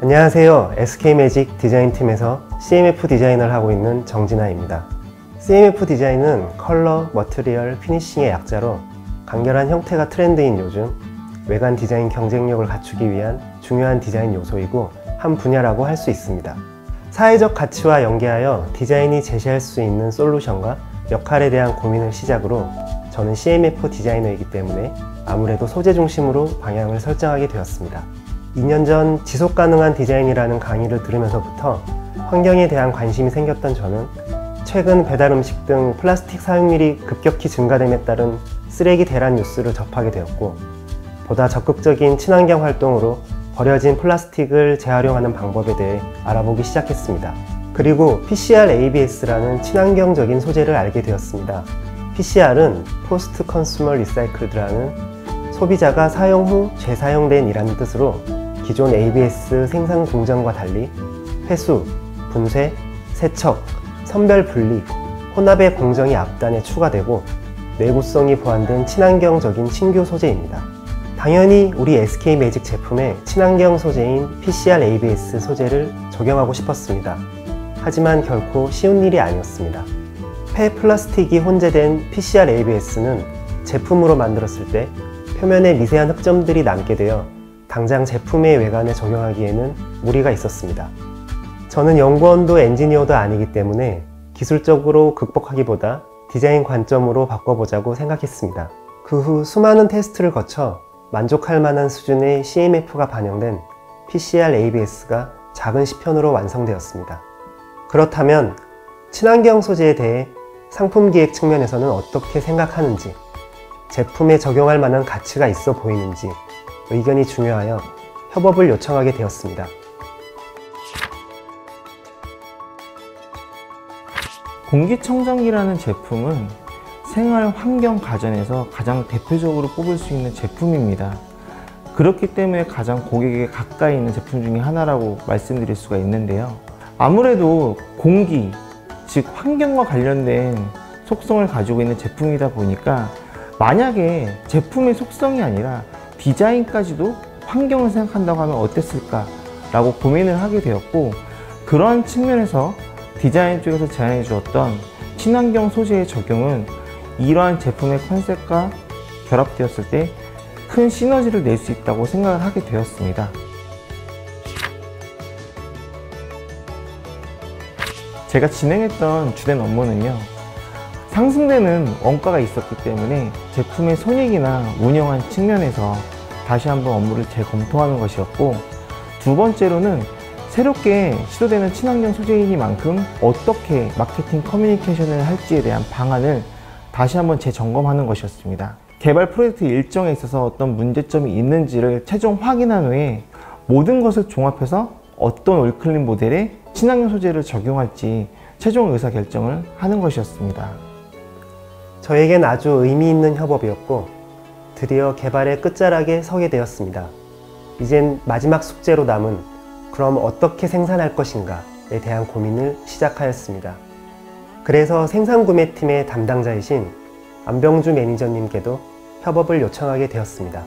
안녕하세요. SK매직 디자인팀에서 CMF 디자인을 하고 있는 정진아입니다. CMF 디자인은 컬러, 머티리얼, 피니싱의 약자로 간결한 형태가 트렌드인 요즘 외관 디자인 경쟁력을 갖추기 위한 중요한 디자인 요소이고 한 분야라고 할 수 있습니다. 사회적 가치와 연계하여 디자인이 제시할 수 있는 솔루션과 역할에 대한 고민을 시작으로 저는 CMF 디자이너이기 때문에 아무래도 소재 중심으로 방향을 설정하게 되었습니다. 2년 전 지속가능한 디자인이라는 강의를 들으면서부터 환경에 대한 관심이 생겼던 저는 최근 배달음식 등 플라스틱 사용률이 급격히 증가됨에 따른 쓰레기 대란 뉴스를 접하게 되었고, 보다 적극적인 친환경 활동으로 버려진 플라스틱을 재활용하는 방법에 대해 알아보기 시작했습니다. 그리고 PCR ABS라는 친환경적인 소재를 알게 되었습니다. PCR은 포스트 컨슈머 리사이클드라는 소비자가 사용 후 재사용된이라는 뜻으로 기존 ABS 생산 공정과 달리 회수, 분쇄, 세척, 선별 분리, 혼합의 공정이 앞단에 추가되고 내구성이 보완된 친환경적인 신규 소재입니다. 당연히 우리 SK매직 제품에 친환경 소재인 PCR ABS 소재를 적용하고 싶었습니다. 하지만 결코 쉬운 일이 아니었습니다. 폐플라스틱이 혼재된 PCR ABS는 제품으로 만들었을 때 표면에 미세한 흑점들이 남게 되어 당장 제품의 외관에 적용하기에는 무리가 있었습니다. 저는 연구원도 엔지니어도 아니기 때문에 기술적으로 극복하기보다 디자인 관점으로 바꿔보자고 생각했습니다. 그 후 수많은 테스트를 거쳐 만족할 만한 수준의 CMF가 반영된 PCR ABS가 작은 시편으로 완성되었습니다. 그렇다면 친환경 소재에 대해 상품 기획 측면에서는 어떻게 생각하는지, 제품에 적용할 만한 가치가 있어 보이는지 의견이 중요하여 협업을 요청하게 되었습니다. 공기청정기라는 제품은 생활 환경 가전에서 가장 대표적으로 뽑을 수 있는 제품입니다. 그렇기 때문에 가장 고객에게 가까이 있는 제품 중에 하나라고 말씀드릴 수가 있는데요. 아무래도 공기, 즉 환경과 관련된 속성을 가지고 있는 제품이다 보니까 만약에 제품의 속성이 아니라 디자인까지도 환경을 생각한다고 하면 어땠을까 라고 고민을 하게 되었고, 그러한 측면에서 디자인 쪽에서 제안해 주었던 친환경 소재의 적용은 이러한 제품의 컨셉과 결합되었을 때 큰 시너지를 낼 수 있다고 생각을 하게 되었습니다. 제가 진행했던 주된 업무는요, 상승되는 원가가 있었기 때문에 제품의 손익이나 운영한 측면에서 다시 한번 업무를 재검토하는 것이었고, 두 번째로는 새롭게 시도되는 친환경 소재이니만큼 어떻게 마케팅 커뮤니케이션을 할지에 대한 방안을 다시 한번 재점검하는 것이었습니다. 개발 프로젝트 일정에 있어서 어떤 문제점이 있는지를 최종 확인한 후에 모든 것을 종합해서 어떤 올클린 모델에 친환경 소재를 적용할지 최종 의사결정을 하는 것이었습니다. 저에겐 아주 의미 있는 협업이었고 드디어 개발의 끝자락에 서게 되었습니다. 이젠 마지막 숙제로 남은 그럼 어떻게 생산할 것인가에 대한 고민을 시작하였습니다. 그래서 생산구매팀의 담당자이신 안병주 매니저님께도 협업을 요청하게 되었습니다.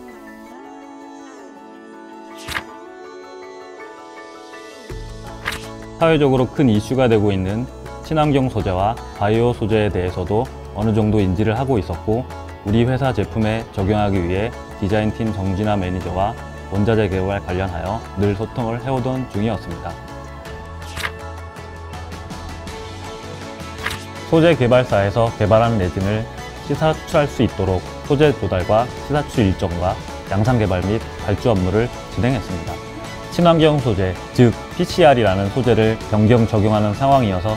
사회적으로 큰 이슈가 되고 있는 친환경 소재와 바이오 소재에 대해서도 어느 정도 인지를 하고 있었고, 우리 회사 제품에 적용하기 위해 디자인팀 정진아 매니저와 원자재 개발 관련하여 늘 소통을 해오던 중이었습니다. 소재 개발사에서 개발한 레진을 시사 추출할 수 있도록 소재 조달과 시사 추출 일정과 양산 개발 및 발주 업무를 진행했습니다. 친환경 소재, 즉 PCR이라는 소재를 변경 적용하는 상황이어서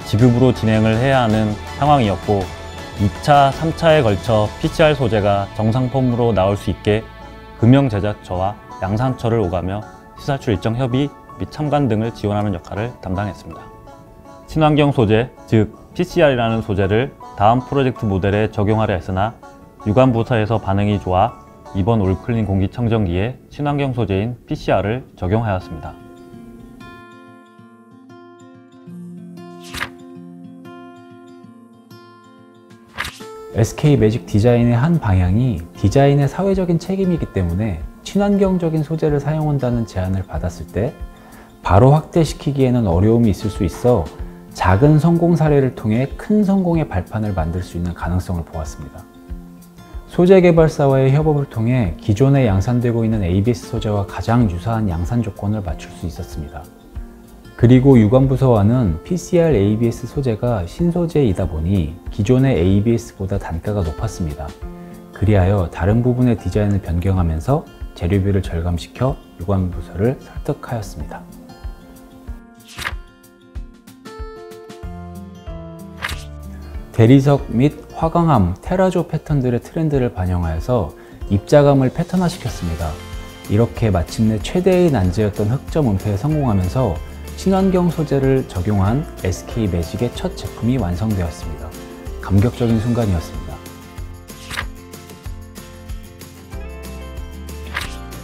지급으로 진행을 해야 하는 상황이었고, 2차, 3차에 걸쳐 PCR 소재가 정상 폼으로 나올 수 있게 금형 제작처와 양산처를 오가며 시사출 일정 협의 및 참관 등을 지원하는 역할을 담당했습니다. 친환경 소재, 즉 PCR이라는 소재를 다음 프로젝트 모델에 적용하려 했으나 유관 부서에서 반응이 좋아 이번 올클린 공기청정기에 친환경 소재인 PCR을 적용하였습니다. SK매직 디자인의 한 방향이 디자인의 사회적인 책임이기 때문에 친환경적인 소재를 사용한다는 제안을 받았을 때 바로 확대시키기에는 어려움이 있을 수 있어 작은 성공 사례를 통해 큰 성공의 발판을 만들 수 있는 가능성을 보았습니다. 소재 개발사와의 협업을 통해 기존에 양산되고 있는 ABS 소재와 가장 유사한 양산 조건을 맞출 수 있었습니다. 그리고 유관부서와는 PCR ABS 소재가 신소재이다 보니 기존의 ABS보다 단가가 높았습니다. 그리하여 다른 부분의 디자인을 변경하면서 재료비를 절감시켜 유관부서를 설득하였습니다. 대리석 및 화강암, 테라조 패턴들의 트렌드를 반영하여서 입자감을 패턴화시켰습니다. 이렇게 마침내 최대의 난제였던 흑점 은폐에 성공하면서 친환경 소재를 적용한 SK매직의 첫 제품이 완성되었습니다. 감격적인 순간이었습니다.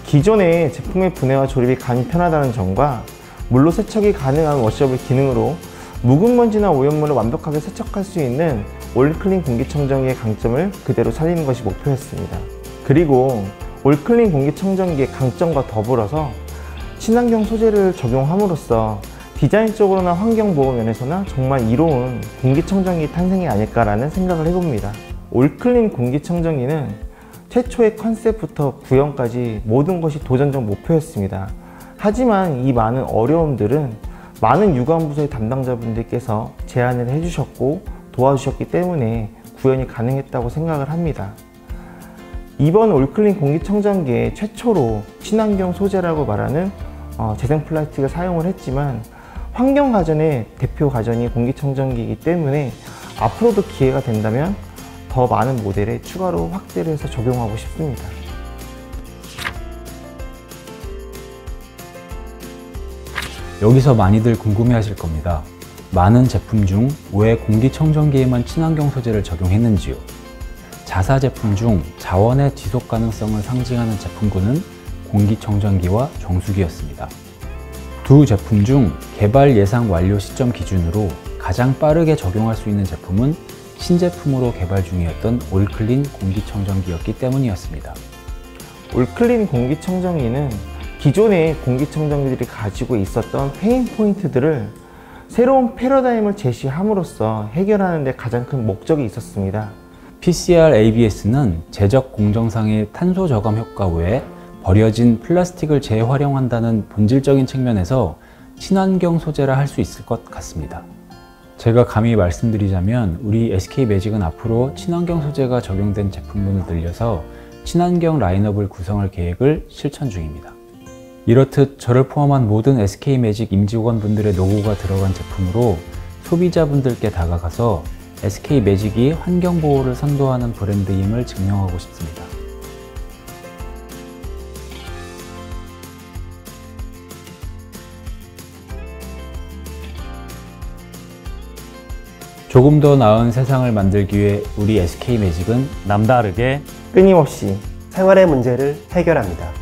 기존의 제품의 분해와 조립이 간편하다는 점과 물로 세척이 가능한 워셔블 기능으로 묵은 먼지나 오염물을 완벽하게 세척할 수 있는 올클린 공기청정기의 강점을 그대로 살리는 것이 목표였습니다. 그리고 올클린 공기청정기의 강점과 더불어서 친환경 소재를 적용함으로써 디자인적으로나 환경보호 면에서나 정말 이로운 공기청정기 탄생이 아닐까라는 생각을 해봅니다. 올클린 공기청정기는 최초의 컨셉부터 구형까지 모든 것이 도전적 목표였습니다. 하지만 이 많은 어려움들은 많은 유관부서의 담당자분들께서 제안을 해주셨고 도와주셨기 때문에 구현이 가능했다고 생각을 합니다. 이번 올클린 공기청정기에 최초로 친환경 소재라고 말하는 재생 플라스틱을 사용을 했지만 환경 가전의 대표 가전이 공기청정기이기 때문에 앞으로도 기회가 된다면 더 많은 모델에 추가로 확대를 해서 적용하고 싶습니다. 여기서 많이들 궁금해하실 겁니다. 많은 제품 중 왜 공기청정기에만 친환경 소재를 적용했는지요? 자사 제품 중 자원의 지속 가능성을 상징하는 제품군은 공기청정기와 정수기였습니다. 두 제품 중 개발 예상 완료 시점 기준으로 가장 빠르게 적용할 수 있는 제품은 신제품으로 개발 중이었던 올클린 공기청정기였기 때문이었습니다. 올클린 공기청정기는 기존의 공기청정기들이 가지고 있었던 페인 포인트들을 새로운 패러다임을 제시함으로써 해결하는 데 가장 큰 목적이 있었습니다. PCR ABS는 제적 공정상의 탄소 저감 효과 외에 버려진 플라스틱을 재활용한다는 본질적인 측면에서 친환경 소재라 할 수 있을 것 같습니다. 제가 감히 말씀드리자면 우리 SK매직은 앞으로 친환경 소재가 적용된 제품군을 늘려서 친환경 라인업을 구성할 계획을 실천 중입니다. 이렇듯 저를 포함한 모든 SK매직 임직원분들의 노고가 들어간 제품으로 소비자분들께 다가가서 SK매직이 환경보호를 선도하는 브랜드임을 증명하고 싶습니다. 조금 더 나은 세상을 만들기 위해 우리 SK매직은 남다르게 끊임없이 생활의 문제를 해결합니다.